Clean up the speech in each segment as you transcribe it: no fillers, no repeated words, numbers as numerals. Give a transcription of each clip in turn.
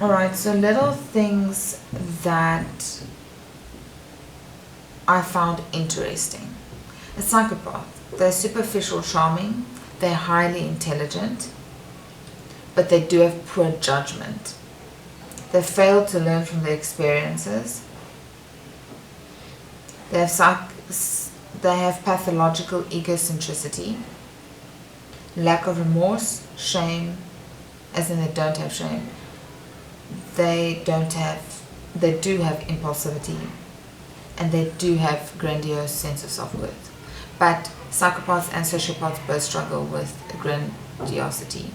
Alright, so little things that I found interesting. A psychopath, they're superficial charming, they're highly intelligent, but they do have poor judgment. They fail to learn from their experiences. They have pathological egocentricity, lack of remorse, shame, as in they don't have shame. They do have impulsivity, and they do have grandiose sense of self-worth. But psychopaths and sociopaths both struggle with grandiosity,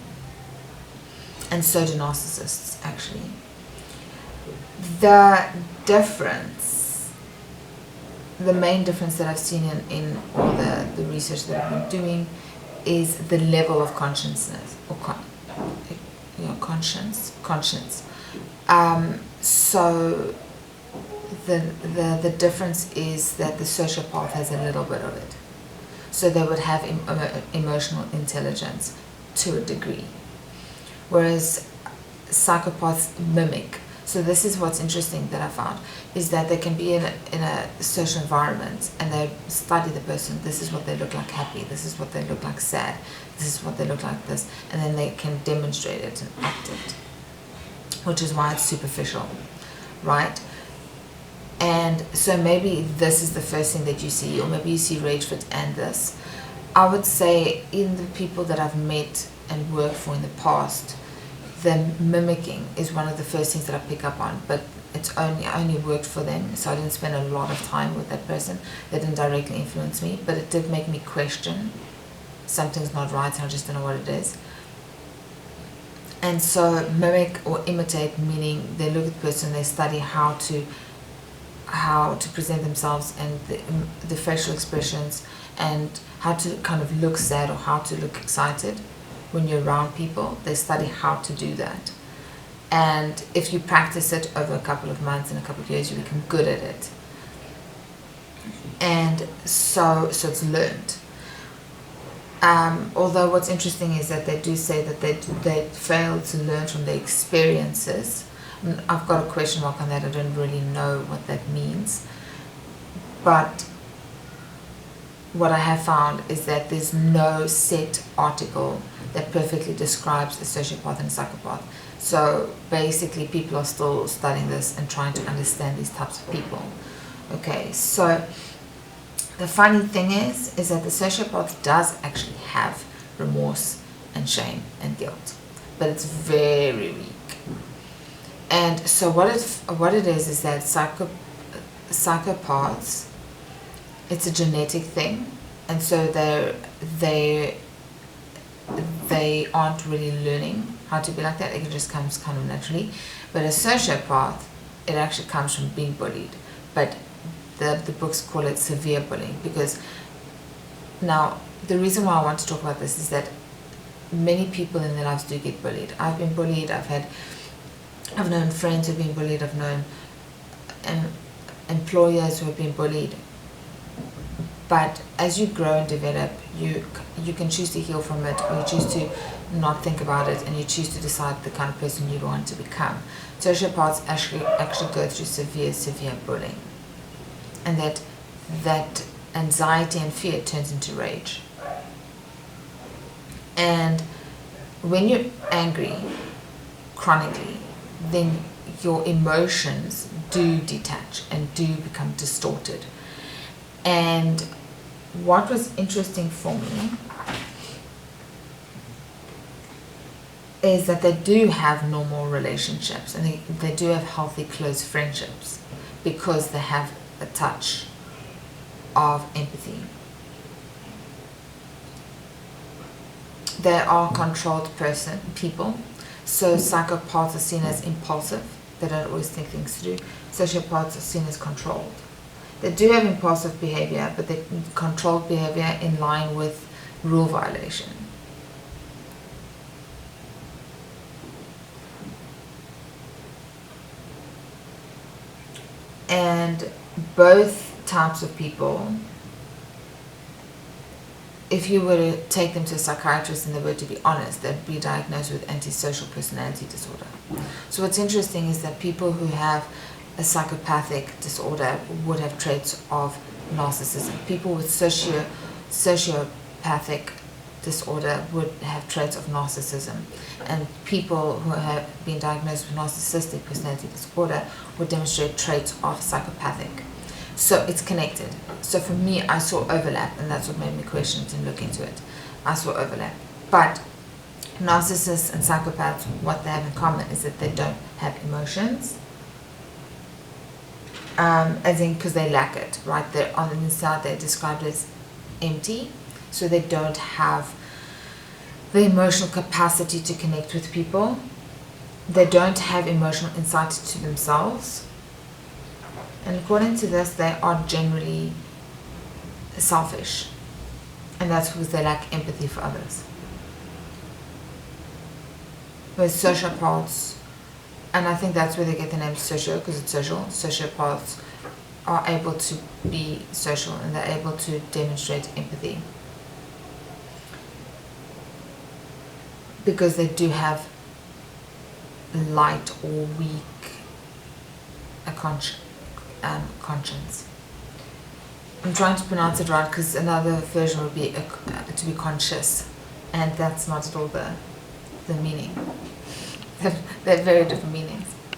and so do narcissists, actually. The difference, the main difference that I've seen in all the research that I've been doing is the level of consciousness, or conscience. So the difference is that the sociopath has a little bit of it. So they would have emotional intelligence to a degree, whereas psychopaths mimic. So this is what's interesting that I found, is that they can be in a social environment and they study the person. This is what they look like happy, this is what they look like sad, this is what they look like this, and then they can demonstrate it and act it, which is why it's superficial, right? And so maybe this is the first thing that you see, or maybe you see rage fit and this. I would say in the people that I've met and worked for in the past, the mimicking is one of the first things that I pick up on, but I only worked for them, so I didn't spend a lot of time with that person. They didn't directly influence me, but it did make me question something's not right, and I just don't know what it is. And so mimic or imitate, meaning they look at the person, they study how to present themselves, and the facial expressions, and how to kind of look sad or how to look excited when you're around people. They study how to do that, and if you practice it over a couple of months and a couple of years, you become good at it. And so it's learned. Although what's interesting is that they do say that they fail to learn from their experiences. I've got a question mark on that. I don't really know what that means, but what I have found is that there's no set article that perfectly describes a sociopath and a psychopath. So basically people are still studying this and trying to understand these types of people. Okay, so the funny thing is that the sociopath does actually have remorse and shame and guilt, but it's very weak. And so what it is that psychopaths, it's a genetic thing, and so they aren't really learning how to be like that. It just comes kind of naturally. But a sociopath, it actually comes from being bullied. But the books call it severe bullying, because now the reason why I want to talk about this is that many people in their lives do get bullied. I've been bullied. I've known friends who've been bullied. I've known employers who have been bullied. But as you grow and develop, you can choose to heal from it, or you choose to not think about it, and you choose to decide the kind of person you want to become. Sociopaths actually go through severe bullying, and that anxiety and fear turns into rage. And when you're angry chronically, then your emotions do detach and do become distorted. And what was interesting for me is that they do have normal relationships, and they do have healthy, close friendships, because they have a touch of empathy. They are controlled people. So psychopaths are seen as impulsive. They don't always think things through. Sociopaths are seen as controlled. They do have impulsive behavior, but they controlled behavior in line with rule violation. And both types of people if you were to take them to a psychiatrist and they were to be honest, they'd be diagnosed with antisocial personality disorder. So what's interesting is that people who have a psychopathic disorder would have traits of narcissism. People with sociopathic disorder would have traits of narcissism. And people who have been diagnosed with narcissistic personality disorder would demonstrate traits of psychopathic. So it's connected. So for me, I saw overlap, and that's what made me question it and look into it. I saw overlap. But narcissists and psychopaths, what they have in common is that they don't have emotions. As in, because they lack it, right? They're on the inside, they're described as empty. So they don't have the emotional capacity to connect with people. They don't have emotional insight to themselves. And according to this, they are generally selfish. And that's because they lack empathy for others. Whereas sociopaths, and I think that's where they get the name socio, because it's social. Sociopaths are able to be social and they're able to demonstrate empathy. Because they do have light or weak conscience. I'm trying to pronounce it right because another version would be to be conscious, and that's not at all the meaning. They're very different meanings.